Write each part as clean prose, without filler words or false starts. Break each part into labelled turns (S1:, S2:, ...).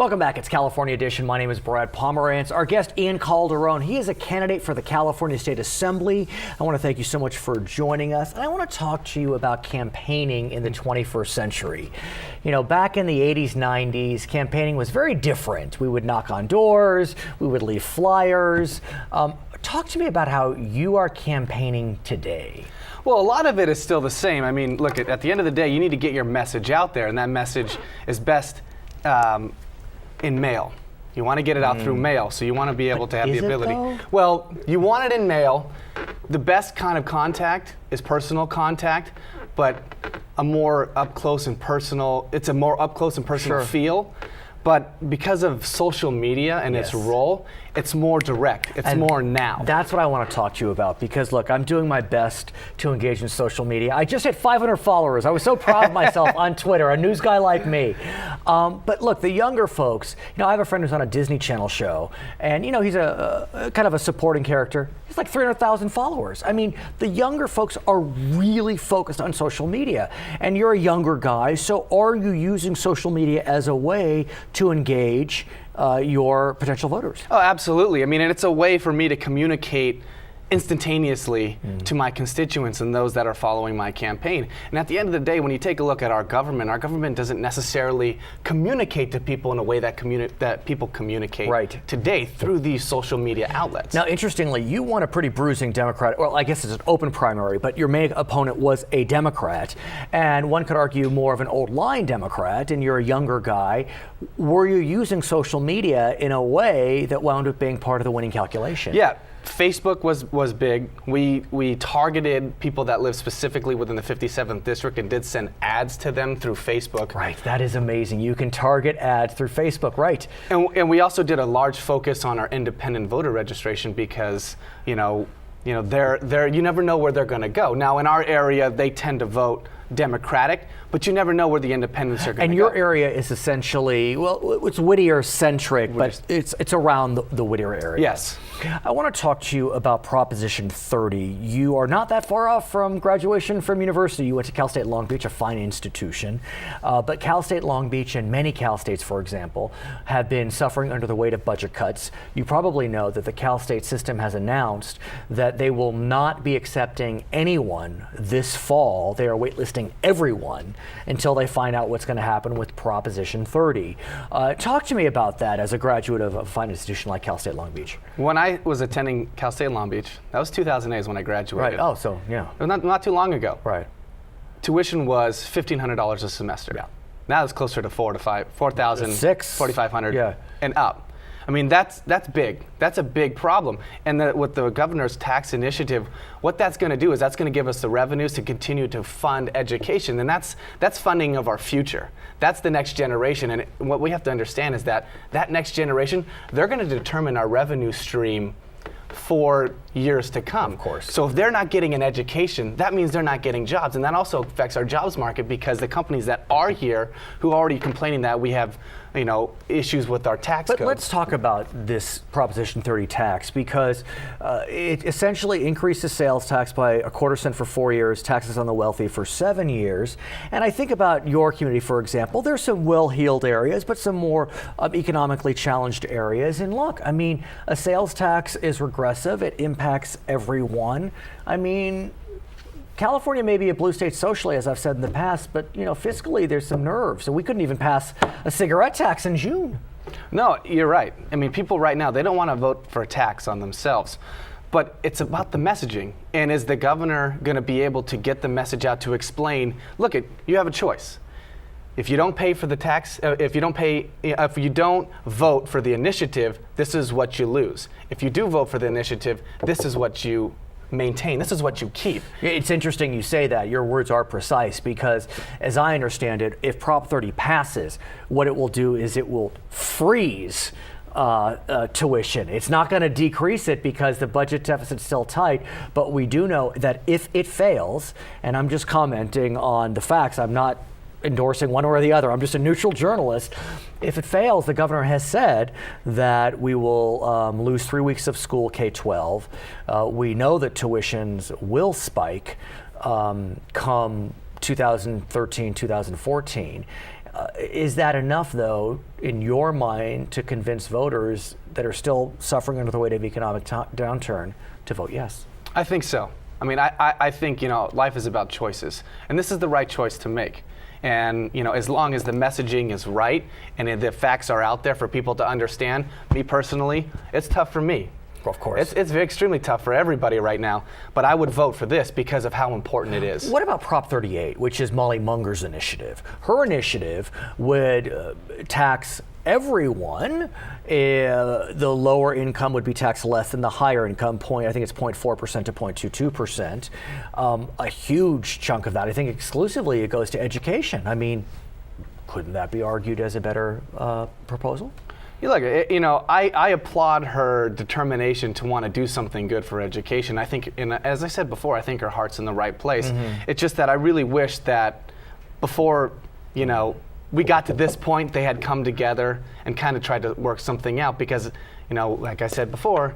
S1: Welcome back. It's California Edition. My name is Brad Pomerance. Our guest, Ian Calderon, he is a candidate for the California State Assembly. I want to thank you so much for joining us. And I want to talk to you about campaigning in the 21st century. You know, back in the 80s, 90s, campaigning was very different. We would knock on doors, we would leave flyers. Talk to me about how you are campaigning today.
S2: Well, a lot of it is still the same. I mean, look, at the end of the day, you need to get your message out there, and that message is best in mail. You want to get it out through mail, so you want to be able to have the ability. Well, you want it in mail. The best kind of contact is personal contact, but a more up close and personal. It's a more up close and personal feel. But because of social media and its role, it's more direct. It's more now.
S1: That's what I want to talk to you about, because look, I'm doing my best to engage in social media. I just hit 500 followers. I was so proud of myself on Twitter, a news guy like me. But look, the younger folks, you know, I have a friend who's on a Disney Channel show, and you know, he's a kind of a supporting character. He's like 300,000 followers. I mean, the younger folks are really focused on social media, and you're a younger guy, so are you using social media as a way to engage your potential voters?
S2: Oh, absolutely. I mean, and it's a way for me to communicate instantaneously to my constituents and those that are following my campaign. And at the end of the day, when you take a look at our government doesn't necessarily communicate to people in a way that people communicate today through these social media outlets.
S1: Now, interestingly, you won a pretty bruising Democratic, well, I guess it's an open primary, but your main opponent was a Democrat, and one could argue more of an old line Democrat, and you're a younger guy. Were you using social media in a way that wound up being part of the winning calculation?
S2: Yeah. Facebook was big. We targeted people that live specifically within the 57th district and did send ads to them through Facebook.
S1: Right, that is amazing. You can target ads through Facebook, right?
S2: And we also did a large focus on our independent voter registration because, you never know where they're going to go. Now, in our area, they tend to vote Democratic, but you never know where the independents are going to go.
S1: And your area is essentially, well, it's Whittier-centric, but it's around the Whittier area.
S2: Yes.
S1: I want to talk to you about Proposition 30. You are not that far off from graduation from university. You went to Cal State Long Beach, a fine institution. But Cal State Long Beach and many Cal States, for example, have been suffering under the weight of budget cuts. You probably know that the Cal State system has announced that they will not be accepting anyone this fall. They are waitlisting everyone until they find out what's going to happen with Proposition 30. Talk to me about that as a graduate of a fine institution like Cal State Long Beach.
S2: When I was attending Cal State Long Beach, that was 2008 is when I graduated.
S1: Right. Oh, so yeah.
S2: Not too long ago.
S1: Right.
S2: Tuition was $1,500 a semester.
S1: Yeah.
S2: Now it's closer to $4,500 and up. I mean, that's big. That's a big problem. And with the governor's tax initiative, what that's going to do is that's going to give us the revenues to continue to fund education. And that's funding of our future. That's the next generation. And what we have to understand is that next generation, they're going to determine our revenue stream for years to come.
S1: Of course.
S2: So if they're not getting an education, that means they're not getting jobs. And that also affects our jobs market because the companies that are here who are already complaining that we have issues with our tax code.
S1: But let's talk about this Proposition 30 tax, because it essentially increases sales tax by 1/4 cent for 4 years, taxes on the wealthy for 7 years. And I think about your community, for example. There's some well-heeled areas, but some more economically challenged areas. And look, I mean, a sales tax is regressive. It impacts everyone. I mean, California may be a blue state socially, as I've said in the past, but fiscally there's some nerve. So we couldn't even pass a cigarette tax in June.
S2: No, you're right. I mean, people right now, they don't want to vote for a tax on themselves. But it's about the messaging. And is the governor going to be able to get the message out to explain, look, you have a choice. If you don't pay for the tax, if you don't vote for the initiative, this is what you lose. If you do vote for the initiative, this is what you maintain. This is what you keep.
S1: It's interesting you say that. Your words are precise, because as I understand it, if Prop 30 passes, what it will do is it will freeze tuition. It's not going to decrease it because the budget deficit's still tight, but we do know that if it fails, and I'm just commenting on the facts, I'm not endorsing one or the other. I'm just a neutral journalist. If it fails, the governor has said that we will lose 3 weeks of school K-12. We know that tuitions will spike come 2013, 2014. Is that enough, though, in your mind, to convince voters that are still suffering under the weight of economic downturn to vote yes?
S2: I think so. I mean, I think, life is about choices, and this is the right choice to make. And, as long as the messaging is right and the facts are out there for people to understand, me personally, it's tough for me.
S1: Of course.
S2: It's extremely tough for everybody right now, but I would vote for this because of how important it is.
S1: What about Prop 38, which is Molly Munger's initiative? Her initiative would tax everyone. The lower income would be taxed less than the higher income point. I think it's 0.4% to 0.22%. A huge chunk of that, I think exclusively it goes to education. I mean, couldn't that be argued as a better proposal?
S2: Look, I applaud her determination to want to do something good for education. I think, as I said before, I think her heart's in the right place. It's just that I really wish that before, we got to this point, they had come together and kind of tried to work something out because, like I said before,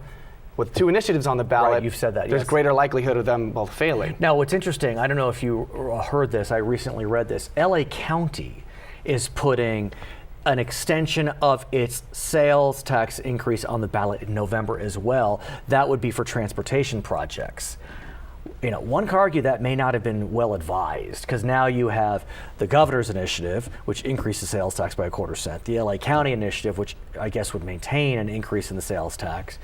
S2: with 2 initiatives on the ballot,
S1: right, you've said that,
S2: there's
S1: yes.
S2: greater likelihood of them both failing.
S1: Now, what's interesting, I don't know if you heard this, I recently read this, LA County is putting an extension of its sales tax increase on the ballot in November as well. That would be for transportation projects. One could argue that may not have been well advised because now you have the governor's initiative, which increases sales tax by 1/4 cent, the LA County initiative, which I guess would maintain an increase in the sales tax.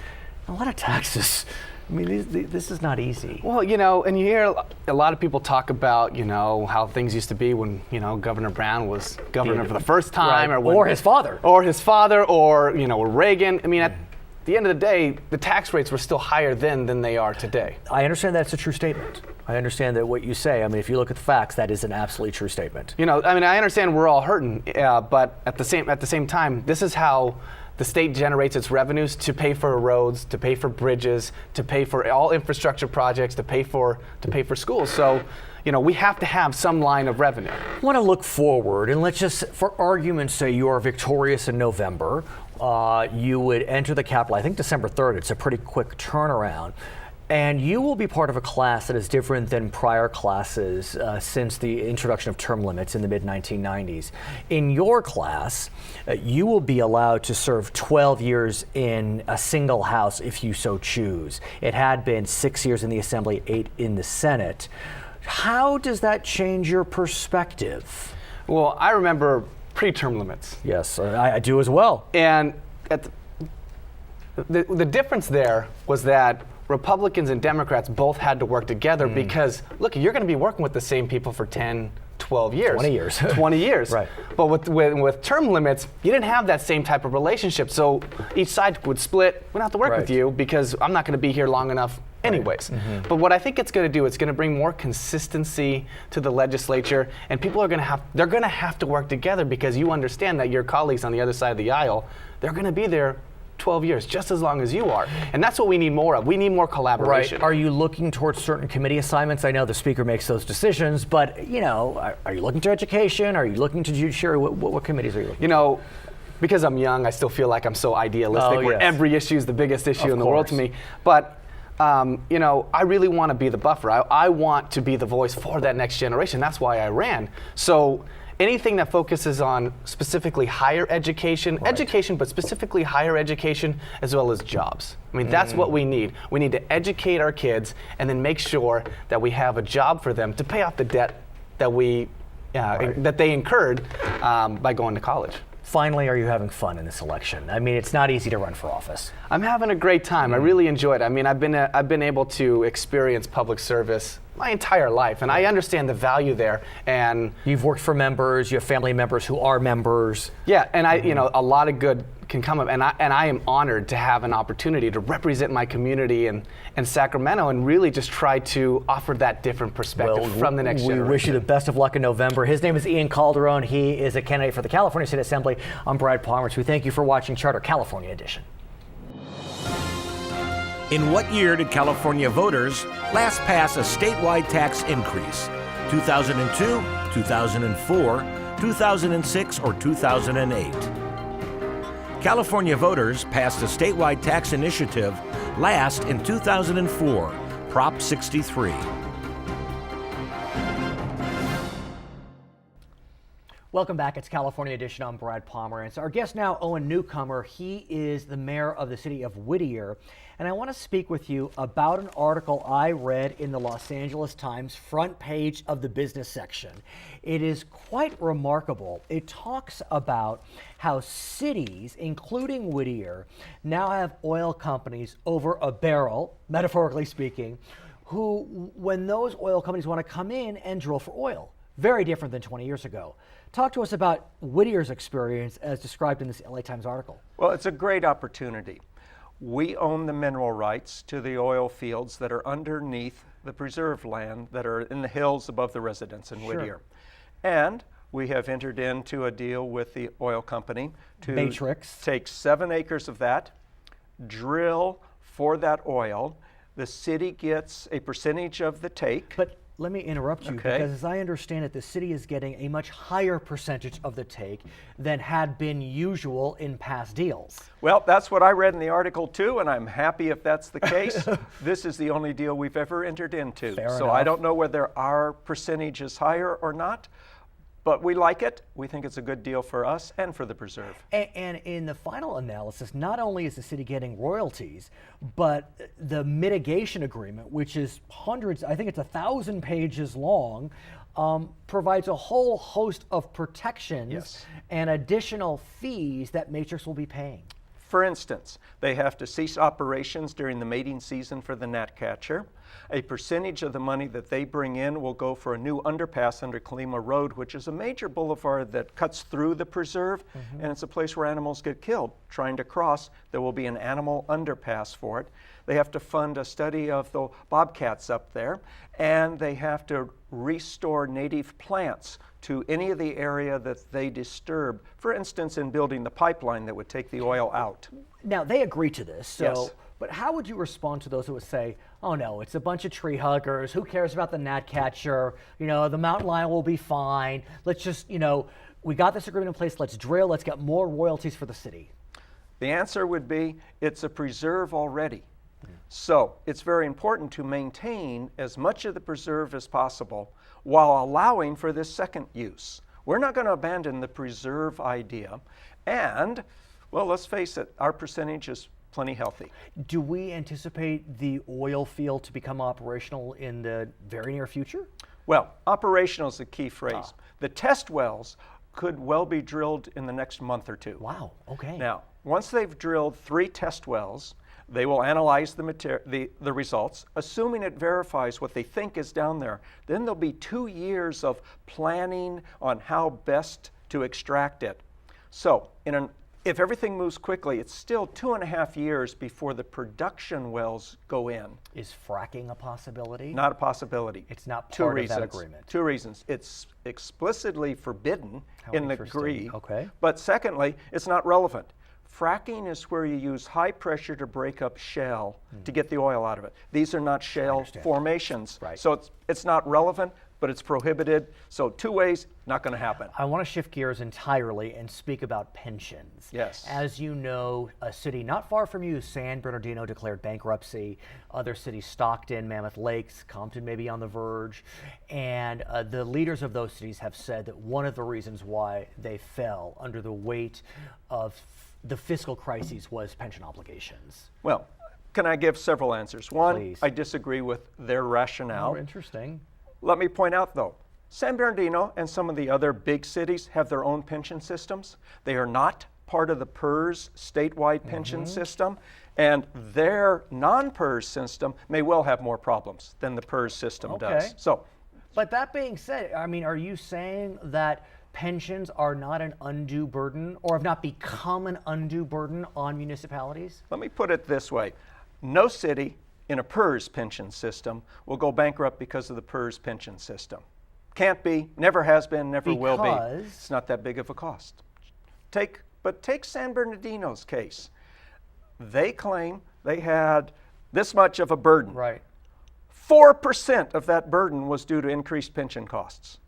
S1: A lot of taxes. I mean, this is not easy.
S2: Well, and you hear a lot of people talk about, how things used to be when, Governor Brown was governor for the first time.
S1: Right.
S2: Or
S1: his father.
S2: Or, Reagan. I mean, at the end of the day, the tax rates were still higher then than they are today.
S1: I understand that's a true statement. I understand that what you say, I mean, if you look at the facts, that is an absolutely true statement.
S2: I understand we're all hurting, but at the same time, this is how the state generates its revenues to pay for roads, to pay for bridges, to pay for all infrastructure projects, to pay for schools. So, we have to have some line of revenue.
S1: I want to look forward, and let's just, for argument's sake, you are victorious in November. You would enter the Capitol, I think December 3rd. It's a pretty quick turnaround. And you will be part of a class that is different than prior classes since the introduction of term limits in the mid-1990s. In your class, you will be allowed to serve 12 years in a single house if you so choose. It had been 6 years in the Assembly, 8 in the Senate. How does that change your perspective?
S2: Well, I remember pre-term limits.
S1: Yes, I do as well.
S2: And the difference there was that Republicans and Democrats both had to work together because, look, you're going to be working with the same people for 10, 12 years.
S1: 20 years.
S2: 20 years.
S1: Right.
S2: But with term limits, you didn't have that same type of relationship. So each side would split. We don't have to work with you because I'm not going to be here long enough anyways. Right. But what I think it's going to do, it's going to bring more consistency to the legislature, and people are going to have to work together because you understand that your colleagues on the other side of the aisle, they're going to be there 12 years, just as long as you are. And that's what we need more of. We need more collaboration.
S1: Right. Are you looking towards certain committee assignments? I know the Speaker makes those decisions, but, are you looking to education? Are you looking to judiciary? What committees are you looking
S2: because I'm young, I still feel like I'm so idealistic where every issue is the biggest issue in the world to me. But, I really want to be the buffer. I want to be the voice for that next generation. That's why I ran. So anything that focuses on specifically higher education, but specifically higher education as well as jobs. I mean, that's what we need. We need to educate our kids and then make sure that we have a job for them to pay off the debt that that they incurred by going to college.
S1: Finally, are you having fun in this election? I mean, it's not easy to run for office.
S2: I'm having a great time. I really enjoy it. I mean, I've been able to experience public service my entire life, and I understand the value there. And
S1: you've worked for members, you have family members who are members.
S2: Yeah, and a lot of good can come up, and I am honored to have an opportunity to represent my community in Sacramento and really just try to offer that different perspective from the next generation.
S1: We wish you the best of luck in November. His name is Ian Calderon. He is a candidate for the California State Assembly. I'm Brad Pomerance. We thank you for watching Charter California Edition.
S3: In what year did California voters last pass a statewide tax increase? 2002, 2004, 2006, or 2008? California voters passed a statewide tax initiative last in 2004, Prop 63.
S1: Welcome back. It's California Edition. I'm Brad Pomerance. Our guest now, Owen Newcomer. He is the mayor of the city of Whittier. And I want to speak with you about an article I read in the Los Angeles Times front page of the business section. It is quite remarkable. It talks about how cities, including Whittier, now have oil companies over a barrel, metaphorically speaking, who, when those oil companies want to come in and drill for oil. Very different than 20 years ago. Talk to us about Whittier's experience as described in this LA Times article.
S4: Well, it's a great opportunity. We own the mineral rights to the oil fields that are underneath the preserved land that are in the hills above the residence in Whittier. And we have entered into a deal with the oil company to
S1: Matrix.
S4: Take 7 acres of that, drill for that oil. The city gets a percentage of the take.
S1: But let me interrupt you,
S4: Okay.
S1: because as I understand it, the city is getting a much higher percentage of the take than had been usual in past deals.
S4: Well, that's what I read in the article too, and I'm happy if that's the case. This is the only deal we've ever entered into.
S1: Fair
S4: so
S1: enough.
S4: I don't know whether our percentage is higher or not, but we like it. We think it's a good deal for us and for the preserve.
S1: And in the final analysis, not only is the city getting royalties, but the mitigation agreement, which is hundreds, I think it's 1,000 pages long, provides a whole host of protections
S4: Yes.
S1: and additional fees that Matrix will be paying.
S4: For instance, they have to cease operations during the mating season for the gnatcatcher. A percentage of the money that they bring in will go for a new underpass under Colima Road, which is a major boulevard that cuts through the preserve, and it's a place where animals get killed trying to cross. There will be an animal underpass for it. They have to fund a study of the bobcats up there, and they have to restore native plants to any of the area that they disturb, for instance, in building the pipeline that would take the oil out.
S1: Now, they agree to this, so,
S4: Yes.
S1: but how would you respond to those who would say, oh no, it's a bunch of tree huggers, who cares about the gnatcatcher, the mountain lion will be fine, let's just, we got this agreement in place, let's drill, let's get more royalties for the city?
S4: The answer would be, it's a preserve already. So it's very important to maintain as much of the preserve as possible while allowing for this second use. We're not going to abandon the preserve idea. And, well, let's face it, our percentage is plenty healthy.
S1: Do we anticipate the oil field to become operational in the very near future?
S4: Well, operational is the key phrase. The test wells could well be drilled in the next month or two.
S1: Wow, okay.
S4: Now, once they've drilled 3 test wells, they will analyze the results, assuming it verifies what they think is down there. Then there'll be 2 years of planning on how best to extract it. So, if everything moves quickly, it's still 2.5 years before the production wells go in.
S1: Is fracking a possibility?
S4: Not a possibility.
S1: It's not
S4: Two
S1: part of
S4: reasons.
S1: that agreement.
S4: 2 reasons. It's explicitly forbidden in the
S1: interesting.
S4: agree.
S1: Okay.
S4: But secondly, it's not relevant. Fracking is where you use high pressure to break up shale to get the oil out of it. These are not shale
S1: understand.
S4: formations.
S1: Right.
S4: So it's not relevant, but it's prohibited. So 2 ways, not going to happen.
S1: I want to shift gears entirely and speak about pensions.
S4: Yes.
S1: As you know, a city not far from you, San Bernardino, declared bankruptcy. Other cities, Stockton, Mammoth Lakes, Compton may be on the verge. And the leaders of those cities have said that one of the reasons why they fell under the weight of the fiscal crises was pension obligations.
S4: Well, can I give several answers? One,
S1: Please.
S4: I disagree with their rationale.
S1: Oh, interesting.
S4: Let me point out, though, San Bernardino and some of the other big cities have their own pension systems. They are not part of the PERS statewide pension system, and their non-PERS system may well have more problems than the PERS system does. So,
S1: But that being said, I mean, are you saying that pensions are not an undue burden or have not become an undue burden on municipalities?
S4: let me put it this way. No city in a PERS pension system will go bankrupt because of the PERS pension system. Can't be, never has been, never will be.
S1: Because?
S4: It's not that big of a cost. Take San Bernardino's case. They claim they had this much of a burden.
S1: Right.
S4: 4% of that burden was due to increased pension costs.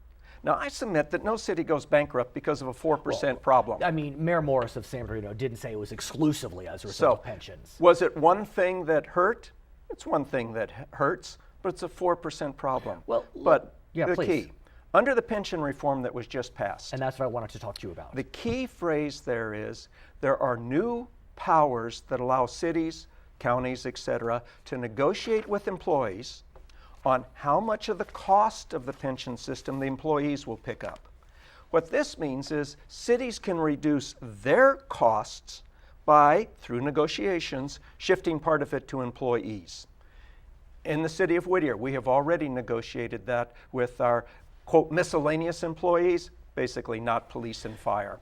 S4: Now, I submit that no city goes bankrupt because of a 4% problem.
S1: I mean, Mayor Morris of San Bernardino didn't say it was exclusively as a result of pensions.
S4: Was it one thing that hurt? It's one thing that hurts, but it's a 4% problem.
S1: Well,
S4: but
S1: yeah,
S4: the
S1: please.
S4: key, under the pension reform that was just passed.
S1: And that's what I wanted to talk to you about.
S4: The key phrase there is there are new powers that allow cities, counties, et cetera, to negotiate with employees on how much of the cost of the pension system the employees will pick up. What this means is cities can reduce their costs by, through negotiations, shifting part of it to employees. In the city of Whittier, we have already negotiated that with our, quote, miscellaneous employees, basically not police and fire.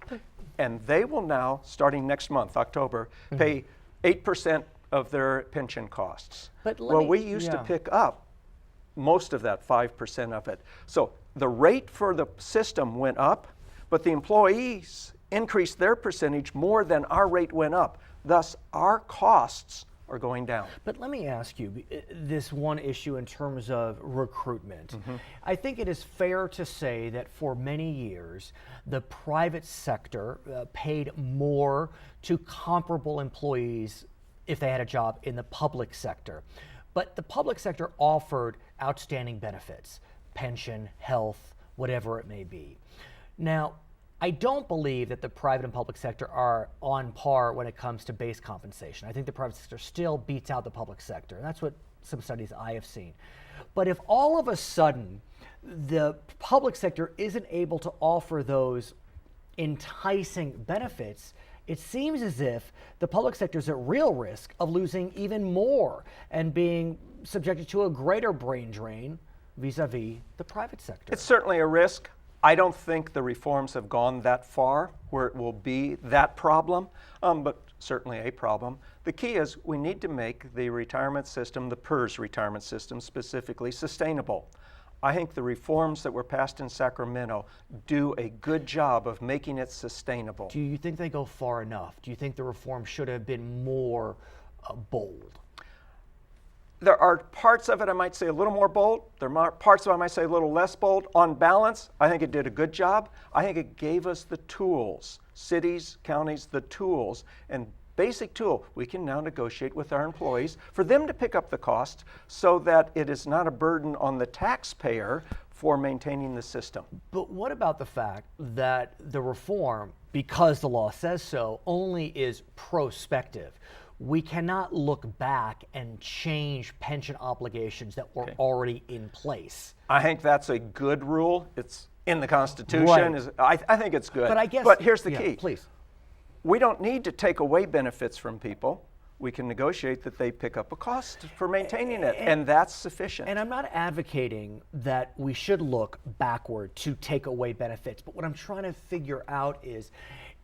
S4: And they will now, starting next month, October, pay 8% of their pension costs.
S1: But
S4: we used to pick up most of that, 5% of it. So the rate for the system went up, but the employees increased their percentage more than our rate went up. Thus, our costs are going down.
S1: But let me ask you this one issue in terms of recruitment. I think it is fair to say that for many years, the private sector paid more to comparable employees if they had a job in the public sector. But the public sector offered outstanding benefits, pension, health, whatever it may be. Now, I don't believe that the private and public sector are on par when it comes to base compensation. I think the private sector still beats out the public sector, and that's what some studies I have seen. But if all of a sudden the public sector isn't able to offer those enticing benefits, it seems as if the public sector is at real risk of losing even more and being subjected to a greater brain drain vis-a-vis the private sector.
S4: It's certainly a risk. I don't think the reforms have gone that far where it will be that problem, but certainly a problem. The key is we need to make the retirement system, the PERS retirement system specifically, sustainable. I think the reforms that were passed in Sacramento do a good job of making it sustainable.
S1: Do you think they go far enough? Do you think the reform should have been more bold?
S4: There are parts of it I might say a little more bold. There are parts of it I might say a little less bold. On balance, I think it did a good job. I think it gave us the tools, cities, counties, the tools, and basic tool. We can now negotiate with our employees for them to pick up the cost so that it is not a burden on the taxpayer for maintaining the system.
S1: But what about the fact that the reform, because the law says so, only is prospective? We cannot look back and change pension obligations that were already in place.
S4: I think that's a good rule. It's in the Constitution.
S1: Right.
S4: I think it's good.
S1: But
S4: here's the key.
S1: Please.
S4: We don't need to take away benefits from people. We can negotiate that they pick up a cost for maintaining it, and that's sufficient.
S1: And I'm not advocating that we should look backward to take away benefits, but what I'm trying to figure out is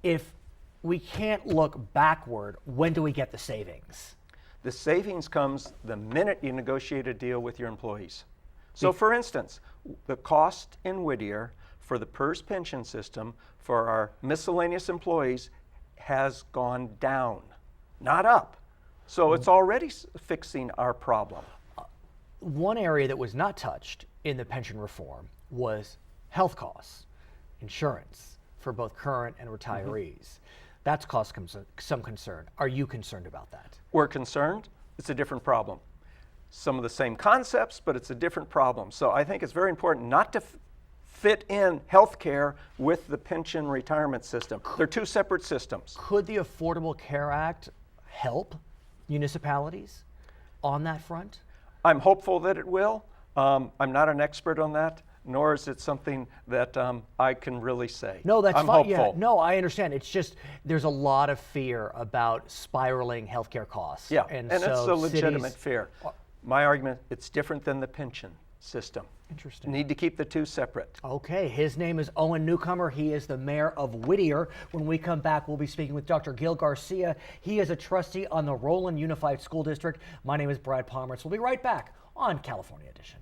S1: if we can't look backward, when do we get the savings?
S4: The savings comes the minute you negotiate a deal with your employees. So for instance, the cost in Whittier for the PERS pension system for our miscellaneous employees has gone down, not up. So it's already fixing our problem.
S1: One area that was not touched in the pension reform was health costs, insurance for both current and retirees. That's caused some concern. Are you concerned about that?
S4: We're concerned. It's a different problem. Some of the same concepts, but it's a different problem. So I think it's very important not to fit in healthcare with the pension retirement system. They're two separate systems.
S1: Could the Affordable Care Act help municipalities on that front?
S4: I'm hopeful that it will. I'm not an expert on that, nor is it something that I can really say.
S1: No, that's
S4: I'm
S1: fine.
S4: hopeful.
S1: Yeah, no, I understand. It's just there's a lot of fear about spiraling healthcare costs.
S4: Yeah,
S1: and
S4: it's
S1: so
S4: a legitimate
S1: cities
S4: fear. My argument, it's different than the pension system.
S1: Interesting.
S4: Need to keep the two separate.
S1: Okay, his name is Owen Newcomer. He is the mayor of Whittier. When we come back, we'll be speaking with Dr. Gil Garcia. He is a trustee on the Rowland Unified School District. My name is Brad Pomerance. We'll be right back on California Edition.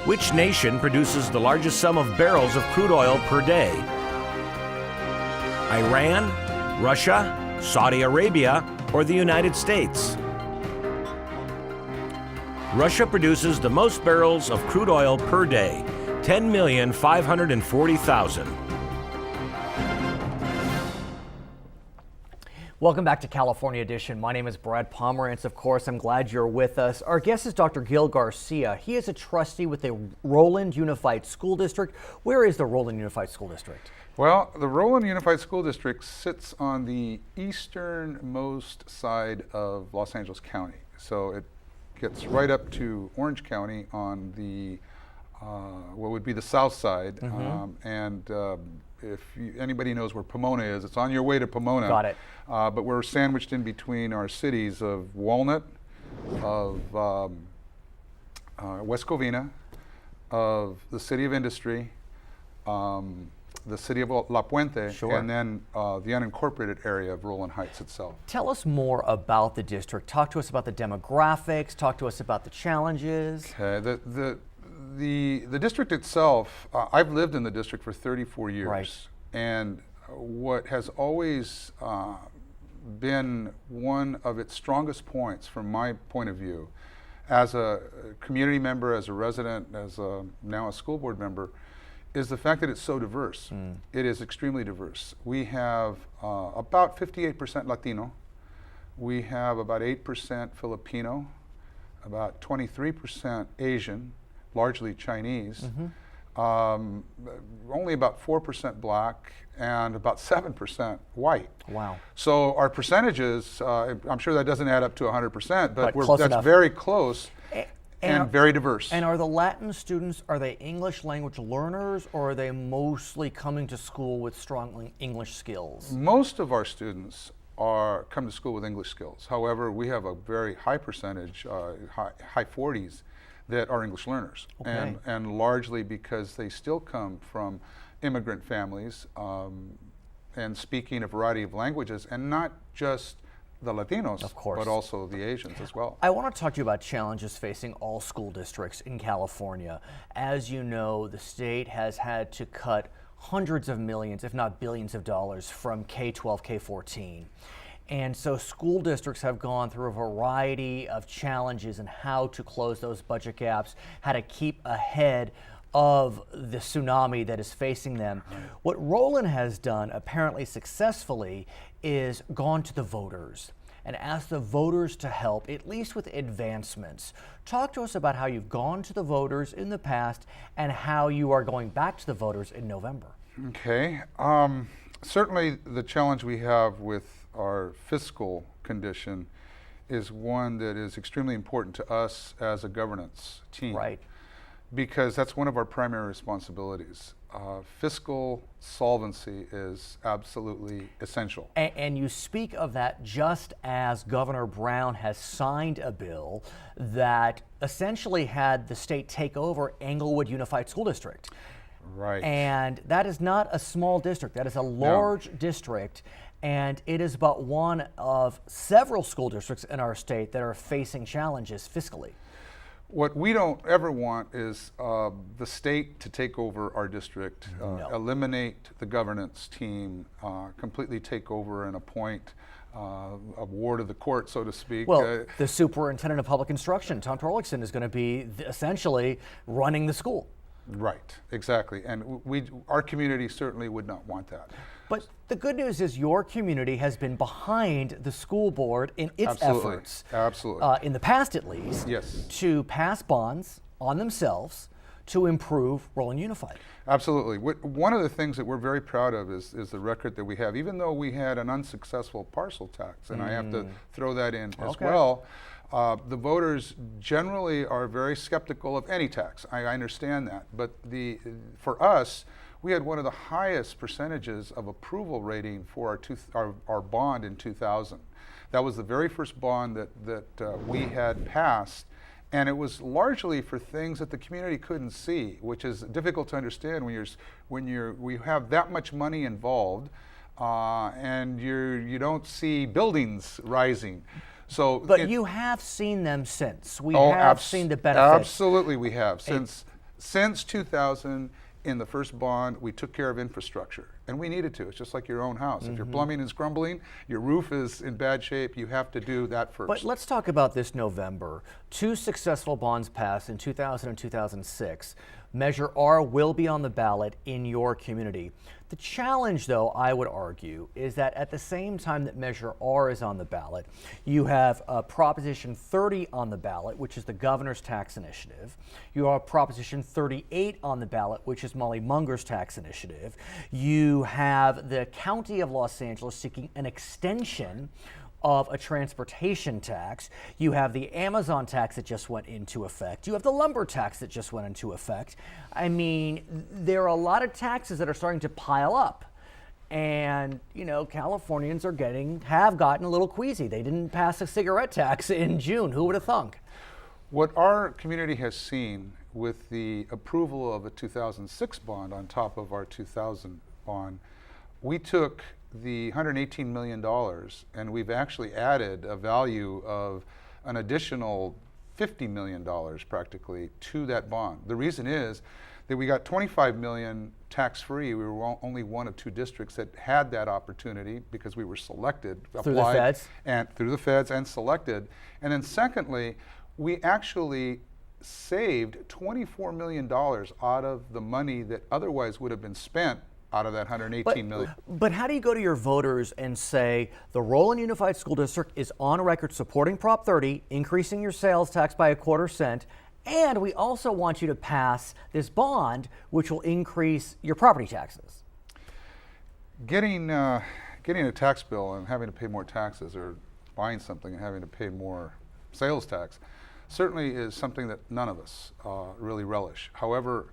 S3: Which nation produces the largest sum of barrels of crude oil per day? Iran, Russia, Saudi Arabia, or the United States? Russia produces the most barrels of crude oil per day, 10,540,000.
S1: Welcome back to California Edition. My name is Brad Pomerance. Of course, I'm glad you're with us. Our guest is Dr. Gil Garcia. He is a trustee with the Rowland Unified School District. Where is the Rowland Unified School District?
S5: Well, the Rowland Unified School District sits on the easternmost side of Los Angeles County. So it gets right up to Orange County on the what would be the south side. If anybody knows where Pomona is, it's on your way to Pomona.
S1: Got it.
S5: But we're sandwiched in between our cities of Walnut, of West Covina, of the City of Industry, the City of La Puente,
S1: Sure.
S5: and then the unincorporated area of Rowland Heights itself.
S1: Tell us more about the district. Talk to us about the demographics. Talk to us about the challenges.
S5: Okay, the district itself, I've lived in the district for 34 years.
S1: Right.
S5: And what has always been one of its strongest points from my point of view, as a community member, as a resident, as now a school board member, is the fact that it's so diverse. It is extremely diverse. We have about 58% Latino. We have about 8% Filipino, about 23% Asian, largely Chinese, only about 4% black, and about 7% white.
S1: Wow.
S5: So our percentages, I'm sure that doesn't add up to 100%, but
S1: close
S5: that's
S1: enough.
S5: very close and very diverse.
S1: And are the Latin students, are they English language learners, or are they mostly coming to school with strong English skills?
S5: Most of our students come to school with English skills. However, we have a very high percentage, high 40s, that are English learners.
S1: Okay.
S5: And largely because they still come from immigrant families and speaking a variety of languages, and not just the Latinos,
S1: Of course.
S5: but also the Asians as well.
S1: I want to talk to you about challenges facing all school districts in California. As you know, the state has had to cut hundreds of millions, if not billions of dollars from K-12, K-14. And so school districts have gone through a variety of challenges in how to close those budget gaps, how to keep ahead of the tsunami that is facing them. What Rowland has done, apparently successfully, is gone to the voters and asked the voters to help, at least with advancements. Talk to us about how you've gone to the voters in the past and how you are going back to the voters in November.
S5: Okay. Certainly the challenge we have with our fiscal condition is one that is extremely important to us as a governance team.
S1: Right.
S5: Because that's one of our primary responsibilities. Fiscal solvency is absolutely essential.
S1: And you speak of that just as Governor Brown has signed a bill that essentially had the state take over Englewood Unified School District.
S5: Right.
S1: And that is not a small district. That is a large district. And it is but one of several school districts in our state that are facing challenges fiscally.
S5: What we don't ever want is the state to take over our district, eliminate the governance team, completely take over and appoint a ward of the court, so to speak.
S1: Well, the superintendent of public instruction, Tom Torlakson, is going to be essentially running the school.
S5: Right, exactly. And our community certainly would not want that.
S1: But the good news is your community has been behind the school board in its efforts,
S5: Absolutely.
S1: in the past at least,
S5: Yes.
S1: to pass bonds on themselves to improve Rowland Unified.
S5: Absolutely. One of the things that we're very proud of is the record that we have, even though we had an unsuccessful parcel tax, and I have to throw that in as well. The voters generally are very skeptical of any tax. I understand that, but for us, we had one of the highest percentages of approval rating for our bond in 2000. That was the very first bond that we had passed, and it was largely for things that the community couldn't see, which is difficult to understand when we have that much money involved, and you don't see buildings rising. So,
S1: but you have seen them since. We have seen the benefits.
S5: Absolutely, we have. Since 2000, in the first bond, we took care of infrastructure, and we needed to. It's just like your own house. If your plumbing is crumbling, your roof is in bad shape, you have to do that first.
S1: But let's talk about this November. 2 successful bonds passed in 2000 and 2006. Measure R will be on the ballot in your community. The challenge, though, I would argue, is that at the same time that Measure R is on the ballot, you have Proposition 30 on the ballot, which is the governor's tax initiative. You have Proposition 38 on the ballot, which is Molly Munger's tax initiative. You have the County of Los Angeles seeking an extension of a transportation tax. You have the Amazon tax that just went into effect. You have the lumber tax that just went into effect. I mean, there are a lot of taxes that are starting to pile up. And, you know, Californians have gotten a little queasy. They didn't pass a cigarette tax in June. Who would have thunk?
S5: What our community has seen with the approval of a 2006 bond on top of our 2000 bond, we took the $118 million and we've actually added a value of an additional $50 million practically to that bond. The reason is that we got $25 million tax-free. We were only one of 2 districts that had that opportunity because we were selected,
S1: through the feds,
S5: and through the feds and selected. And then secondly, we actually saved $24 million out of the money that otherwise would have been spent out of that $118 million.
S1: But how do you go to your voters and say the Rowland Unified School District is on record supporting Prop 30, increasing your sales tax by 1/4 cent, and we also want you to pass this bond which will increase your property taxes?
S5: Getting a tax bill and having to pay more taxes, or buying something and having to pay more sales tax, certainly is something that none of us really relish. However,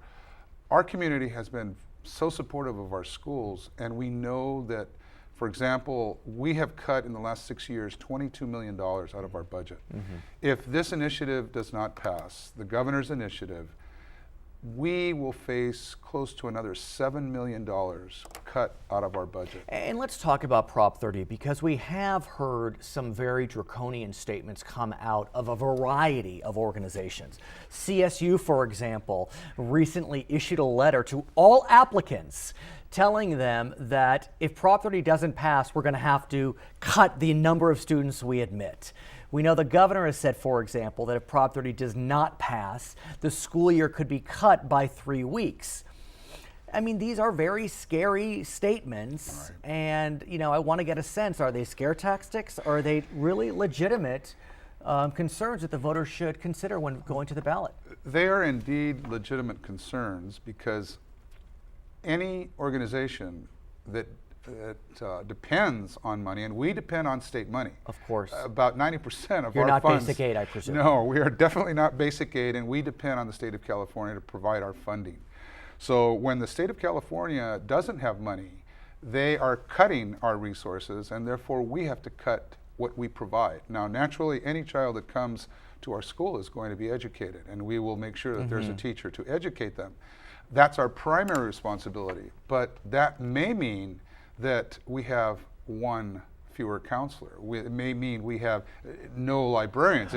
S5: our community has been so supportive of our schools, and we know that, for example, we have cut in the last 6 years $22 million out of our budget. If this initiative does not pass, the governor's initiative, we will face close to another $7 million cut out of our budget.
S1: And let's talk about Prop 30, because we have heard some very draconian statements come out of a variety of organizations. CSU, for example, recently issued a letter to all applicants telling them that if Prop 30 doesn't pass, we're going to have to cut the number of students we admit. We know the governor has said, for example, that if Prop 30 does not pass, the school year could be cut by 3 weeks. I mean, these are very scary statements, right. And, you know, I want to get a sense, are they scare tactics? Or are they really legitimate concerns that the voters should consider when going to the ballot?
S5: They are indeed legitimate concerns, because any organization that depends on money, and we depend on state money.
S1: Of course.
S5: About 90% of our funds.
S1: You're not basic aid, I presume.
S5: No, we are definitely not basic aid, and we depend on the state of California to provide our funding. So when the state of California doesn't have money, they are cutting our resources, and therefore we have to cut what we provide. Now, naturally, any child that comes to our school is going to be educated, and we will make sure that there's a teacher to educate them. That's our primary responsibility, but that may mean that we have 1 fewer counselor. It may mean we have no librarians.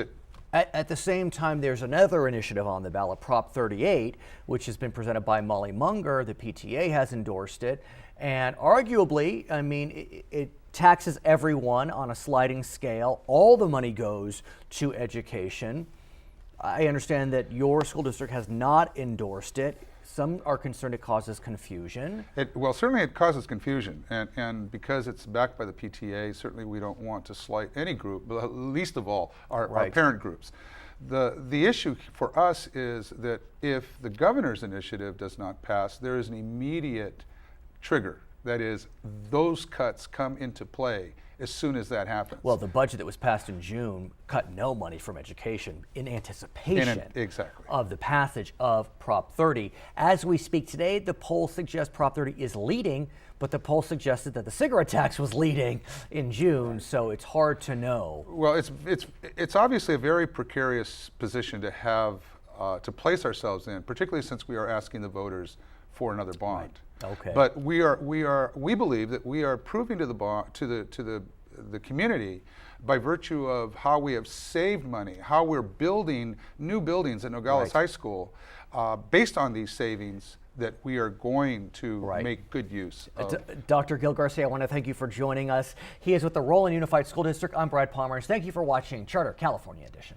S1: At the same time, there's another initiative on the ballot, Prop 38, which has been presented by Molly Munger. The PTA has endorsed it. And arguably, I mean, it taxes everyone on a sliding scale. All the money goes to education. I understand that your school district has not endorsed it. Some are concerned it causes confusion.
S5: Well, certainly it causes confusion, and because it's backed by the PTA, certainly we don't want to slight any group, but least of all our parent groups. The issue for us is that if the governor's initiative does not pass, there is an immediate trigger. That is, those cuts come into play as soon as that happens.
S1: Well, the budget that was passed in June cut no money from education in anticipation of the passage of Prop 30. As we speak today, the poll suggests Prop 30 is leading, but the poll suggested that the cigarette tax was leading in June, so it's hard to know.
S5: Well, it's obviously a very precarious position to have to place ourselves in, particularly since we are asking the voters for another bond.
S1: Right. Okay.
S5: But we believe that we are proving to the community by virtue of how we have saved money, how we're building new buildings at Nogales High School, based on these savings, that we are going to make good use of.
S1: Dr. Gil Garcia, I want to thank you for joining us. He is with the Rowland Unified School District. I'm Brad Pomerance. Thank you for watching Charter California Edition.